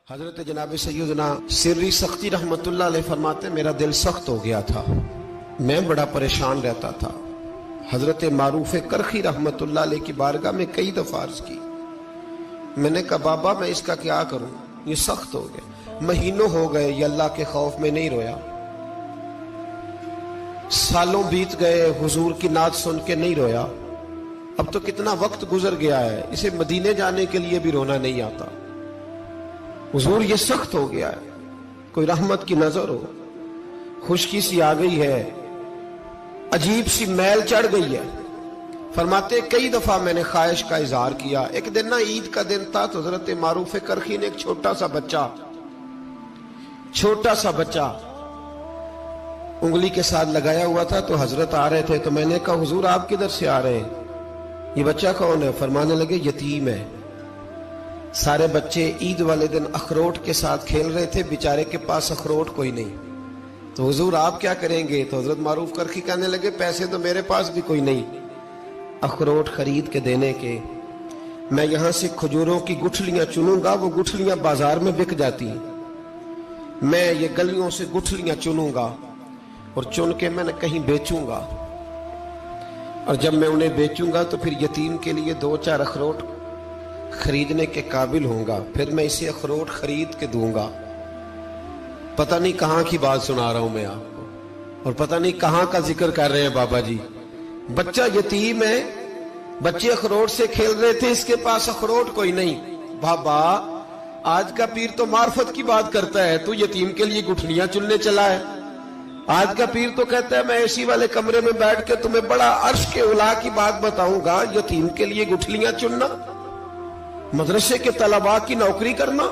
حضرت جناب سیدنا سری سختی رحمت اللہ علیہ فرماتے میرا دل سخت ہو گیا تھا، میں بڑا پریشان رہتا تھا۔ حضرت معروف کرخی رحمت اللہ علیہ کی بارگاہ میں کئی دفعہ عرض کی، میں نے کہا بابا میں اس کا کیا کروں، یہ سخت ہو گئے، مہینوں ہو گئے یہ اللہ کے خوف میں نہیں رویا، سالوں بیت گئے حضور کی نعت سن کے نہیں رویا، اب تو کتنا وقت گزر گیا ہے، اسے مدینے جانے کے لیے بھی رونا نہیں آتا، حضور یہ سخت ہو گیا ہے، کوئی رحمت کی نظر ہو، خشکی سی آ گئی ہے، عجیب سی میل چڑھ گئی ہے۔ فرماتے کئی دفعہ میں نے خواہش کا اظہار کیا۔ ایک دن نا عید کا دن تھا تو حضرت معروف کرخی نے ایک چھوٹا سا بچہ انگلی کے ساتھ لگایا ہوا تھا، تو حضرت آ رہے تھے، تو میں نے کہا حضور آپ کدھر سے آ رہے ہیں، یہ بچہ کون ہے؟ فرمانے لگے یتیم ہے۔ سارے بچے عید والے دن اخروٹ کے ساتھ کھیل رہے تھے، بیچارے کے پاس اخروٹ کوئی نہیں، تو حضور آپ کیا کریں گے؟ تو حضرت معروف کرخی کہنے لگے پیسے تو میرے پاس بھی کوئی نہیں اخروٹ خرید کے دینے کے، میں یہاں سے کھجوروں کی گٹھلیاں چنوں گا، وہ گٹھلیاں بازار میں بک جاتی ہیں، میں یہ گلیوں سے گٹھلیاں چنوں گا اور چن کے میں کہیں بیچوں گا، اور جب میں انہیں بیچوں گا تو پھر یتیم کے لیے 2-4 اخروٹ خریدنے کے قابل ہوں گا، پھر میں اسے اخروٹ خرید کے دوں گا۔ پتہ نہیں کہاں کی بات سنا رہا ہوں میں آپ کو، اور پتہ نہیں کہاں کا ذکر کر رہے ہیں بابا جی۔ بچہ یتیم ہے، بچے اخروٹ سے کھیل رہے تھے، اس کے پاس اخروٹ کوئی نہیں۔ بابا آج کا پیر تو معرفت کی بات کرتا ہے، تو یتیم کے لیے گٹھلیاں چننے چلا ہے۔ آج کا پیر تو کہتا ہے میں اے سی والے کمرے میں بیٹھ کے تمہیں بڑا عرش کے اعلیٰ کی بات بتاؤں گا، یتیم کے لیے گٹھلیاں چننا، مدرسے کے طلباء کی نوکری کرنا،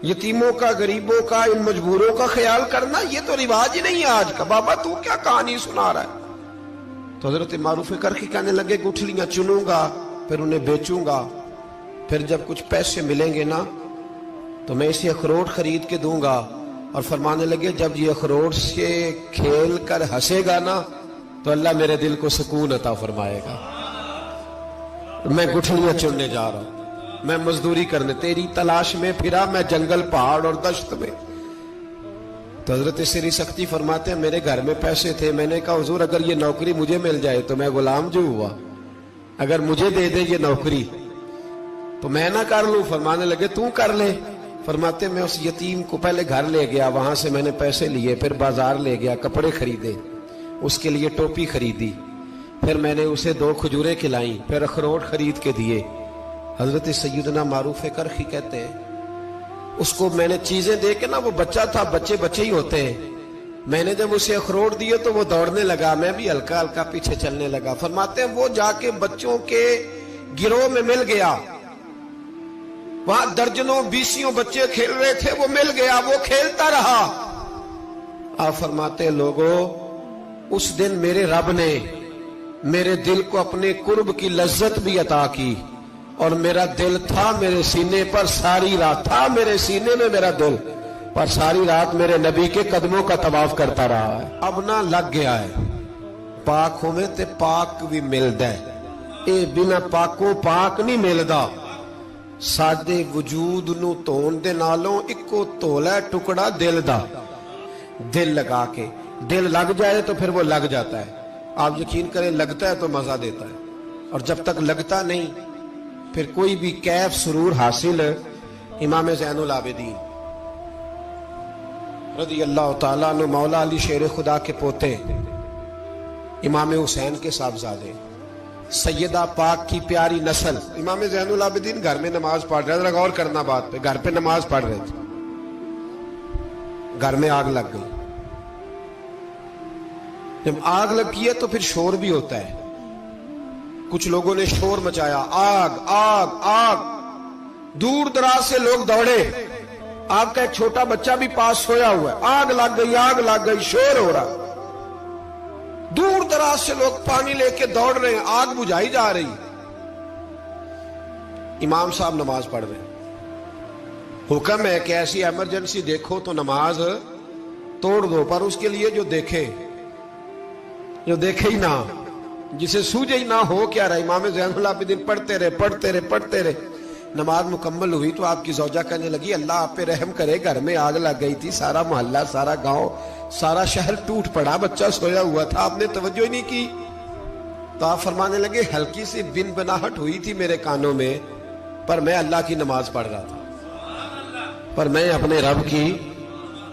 یتیموں کا، غریبوں کا، ان مجبوروں کا خیال کرنا، یہ تو رواج ہی نہیں ہے آج کا۔ بابا تو کیا کہانی سنا رہا ہے؟ تو حضرت معروف کرخی کہنے لگے گٹھلیاں چنوں گا، پھر انہیں بیچوں گا، پھر جب کچھ پیسے ملیں گے نا تو میں اسے اخروٹ خرید کے دوں گا، اور فرمانے لگے جب یہ اخروٹ سے کھیل کر ہنسے گا نا تو اللہ میرے دل کو سکون عطا فرمائے گا۔ میں گٹھلیاں چننے جا رہا ہوں، میں مزدوری کرنے، تیری تلاش میں پھرا میں جنگل، پہاڑ اور دشت میں۔ تو حضرت سری سختی فرماتے ہیں میرے گھر میں پیسے تھے، میں نے کہا حضور اگر یہ نوکری مجھے مل جائے تو میں غلام جو ہوا، اگر مجھے دے دے یہ نوکری تو میں نہ کر لوں؟ فرمانے لگے تو کر لے۔ فرماتے میں اس یتیم کو پہلے گھر لے گیا، وہاں سے میں نے پیسے لیے، پھر بازار لے گیا، کپڑے خریدے، اس کے لیے ٹوپی خریدی، پھر میں نے اسے 2 کھجوریں کھلائیں، پھر اخروٹ خرید کے دیے۔ حضرت سیدنا معروف کرخی کہتے ہیں اس کو میں نے چیزیں دے کے نا، وہ بچہ تھا، بچے ہی ہوتے ہیں، میں نے جب اسے اخروٹ دیے تو وہ دوڑنے لگا، میں بھی ہلکا ہلکا پیچھے چلنے لگا۔ فرماتے ہیں وہ جا کے بچوں کے گروہ میں مل گیا، وہاں درجنوں 20 بچے کھیل رہے تھے، وہ مل گیا، وہ کھیلتا رہا۔ آپ فرماتے ہیں لوگوں اس دن میرے رب نے میرے دل کو اپنے قرب کی لذت بھی عطا کی، اور میرا دل تھا میرے سینے پر ساری رات، تھا میرے سینے میں میرا دل، پر ساری رات میرے نبی کے قدموں کا طواف کرتا رہا ہے۔ اب نہ لگ گیا ہے، پاک ہوئے تے پاک بھی ملدا ہے، اے بنا پاکوں پاک نہیں ملدا۔ سادے وجود نو تون دے نالوں اکو تولا ٹکڑا دل دا، دل لگا کے، دل لگ جائے تو پھر وہ لگ جاتا ہے۔ آپ یقین کریں لگتا ہے تو مزہ دیتا ہے، اور جب تک لگتا نہیں پھر کوئی بھی کیف سرور حاصل۔ امام زین العابدین رضی اللہ تعالیٰ عنہ مولا علی شیر خدا کے پوتے، امام حسین کے صاحبزادے، سیدہ پاک کی پیاری نسل، امام زین العابدین گھر میں نماز پڑھ رہے تھے، غور کرنا بات پہ، گھر پہ نماز پڑھ رہے تھے، گھر میں آگ لگ گئی۔ جب آگ لگی ہے تو پھر شور بھی ہوتا ہے، کچھ لوگوں نے شور مچایا، آگ آگ آگ، دور دراز سے لوگ دوڑے، آپ کا ایک چھوٹا بچہ بھی پاس سویا ہوا ہے، آگ لگ گئی، شور ہو رہا، دور دراز سے لوگ پانی لے کے دوڑ رہے ہیں، آگ بجھائی جا رہی، امام صاحب نماز پڑھ رہے ہیں، حکم ہے کہ ایسی ایمرجنسی دیکھو تو نماز توڑ دو، پر اس کے لیے جو دیکھے ہی نہ، جسے سوجے ہی نہ ہو کیا رہا۔ امام زین العابدین پڑھتے رہے، نماز مکمل ہوئی تو آپ کی زوجہ کہنے لگی اللہ آپ پہ رحم کرے، گھر میں آگ لگ گئی تھی، سارا محلہ، سارا گاؤں، سارا شہر ٹوٹ پڑا، بچہ سویا ہوا تھا، آپ نے توجہ ہی نہیں کی۔ تو آپ فرمانے لگے ہلکی سی بن بناہٹ ہوئی تھی میرے کانوں میں، پر میں اللہ کی نماز پڑھ رہا تھا، پر میں اپنے رب کی،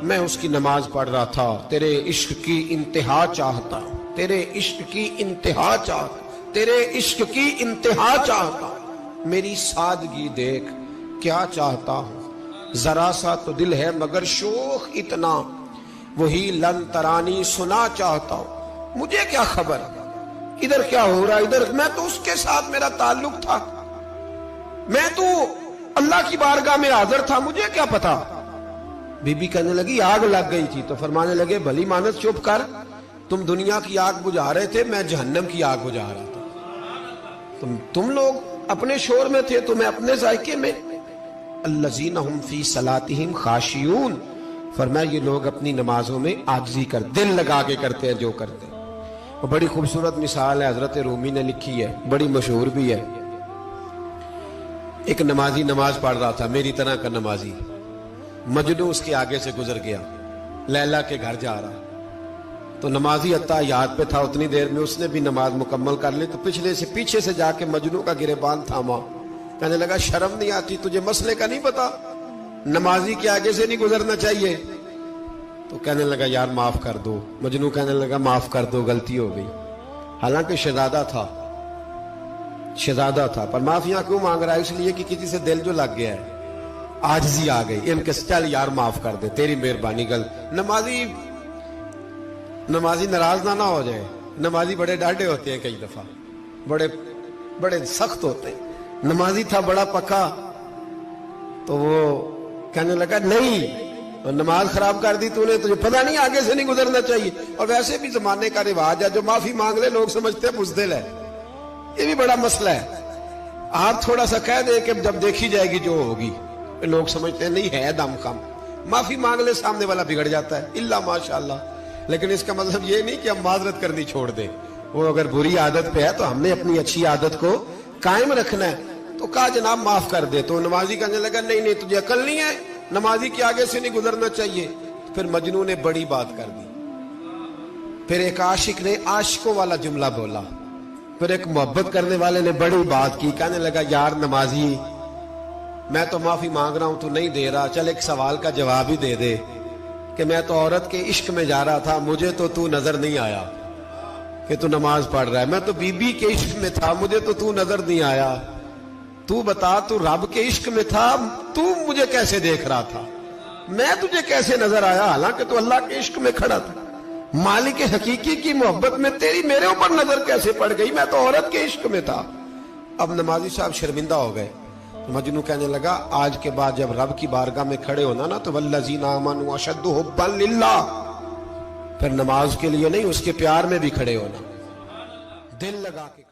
میں اس کی نماز پڑھ رہا تھا، تیرے عشق کی انتہا چاہتا، تیرے عشق کی انتہا چاہتا، تیرے عشق کی انتہا چاہتا، میری سادگی دیکھ کیا چاہتا ہوں، ذرا سا تو دل ہے مگر شوق اتنا، وہی لن ترانی سنا چاہتا ہوں، مجھے کیا خبر ادھر کیا ہو رہا، ادھر میں تو اس کے ساتھ میرا تعلق تھا، میں تو اللہ کی بارگاہ میں حاضر تھا، مجھے کیا پتا۔ بی بی کہنے لگی آگ لگ گئی تھی، تو فرمانے لگے بھلی مانت چپ کر، تم دنیا کی آگ بجھا رہے تھے، میں جہنم کی آگ بجھا رہا تھا، تم لوگ اپنے شور میں تھے تو میں اپنے ذائقے میں۔ الذین ہم فی صلاتہم خاشعون، فرمایا یہ لوگ اپنی نمازوں میں عاجزی کر، دل لگا کے کرتے ہیں جو کرتے ہیں۔ اور بڑی خوبصورت مثال ہے، حضرت رومی نے لکھی ہے، بڑی مشہور بھی ہے۔ ایک نمازی نماز پڑھ رہا تھا، میری طرح کا نمازی، مجنو اس کے آگے سے گزر گیا، لیلا کے گھر جا رہا، تو نمازی اتحیات پہ تھا، اتنی دیر میں اس نے بھی نماز مکمل کر لی، تو پیچھے سے جا کے مجنو کا گریبان تھاما، کہنے لگا شرم نہیں آتی تجھے، مسئلے کا نہیں پتا، نمازی کے آگے سے نہیں گزرنا چاہیے؟ تو کہنے لگا یار معاف کر دو، مجنو کہنے لگا معاف کر دو، غلطی ہو گئی، حالانکہ شہزادہ تھا، پر معافیاں کیوں مانگ رہا ہے؟ اس لیے کہ کسی سے دل جو لگ گیا ہے، عاجزی آ گئی، ان کے چل یار معاف کر دے، تیری مہربانی، نمازی ناراض نہ ہو جائے، نمازی بڑے ڈاڈے ہوتے ہیں، کئی دفعہ بڑے سخت ہوتے ہیں، نمازی تھا بڑا پکا، تو وہ کہنے لگا نہیں، نماز خراب کر دی تو نے، تجھے پتہ نہیں آگے سے نہیں گزرنا چاہیے، اور ویسے بھی زمانے کا رواج ہے جو معافی مانگ لے لوگ سمجھتے ہیں بزدل ہے، یہ بھی بڑا مسئلہ ہے، آپ تھوڑا سا کہہ دے کہ جب دیکھی جائے گی جو ہوگی، لوگ سمجھتے ہیں نہیں ہے دم کم، معافی مانگ لے سامنے والا بگڑ جاتا ہے، الا ماشاءاللہ، لیکن اس کا مطلب یہ نہیں کہ ہم معذرت کرنی چھوڑ دیں، وہ اگر بری عادت پہ ہے تو ہم نے اپنی اچھی عادت کو قائم رکھنا ہے، تو کہا جناب معاف کر دے، تو نمازی کہنے لگا نہیں تجھے عقل نہیں ہے، نمازی کے آگے سے نہیں گزرنا چاہیے، پھر مجنو نے بڑی بات کر دی، پھر ایک عاشق نے عاشقوں والا جملہ بولا، پھر ایک محبت کرنے والے نے بڑی بات کی، کہنے لگا یار نمازی میں تو معافی مانگ رہا ہوں تو نہیں دے رہا، چل ایک سوال کا جواب ہی دے دے کہ میں تو عورت کے عشق میں جا رہا تھا، مجھے تو نظر نہیں آیا کہ تو نماز پڑھ رہا ہے، میں تو بی بی کے عشق میں تھا، مجھے تو نظر نہیں آیا، تو بتا تو رب کے عشق میں تھا، تو مجھے کیسے دیکھ رہا تھا، میں تجھے کیسے نظر آیا، حالانکہ تو اللہ کے عشق میں کھڑا تھا، مالک حقیقی کی محبت میں تیری میرے اوپر نظر کیسے پڑ گئی، میں تو عورت کے عشق میں تھا۔ اب نمازی صاحب شرمندہ ہو گئے، مجنو کہنے لگا آج کے بعد جب رب کی بارگاہ میں کھڑے ہونا نا تو والذین آمنوا اشد حبا للہ، پھر نماز کے لیے نہیں اس کے پیار میں بھی کھڑے ہونا، دل لگا کے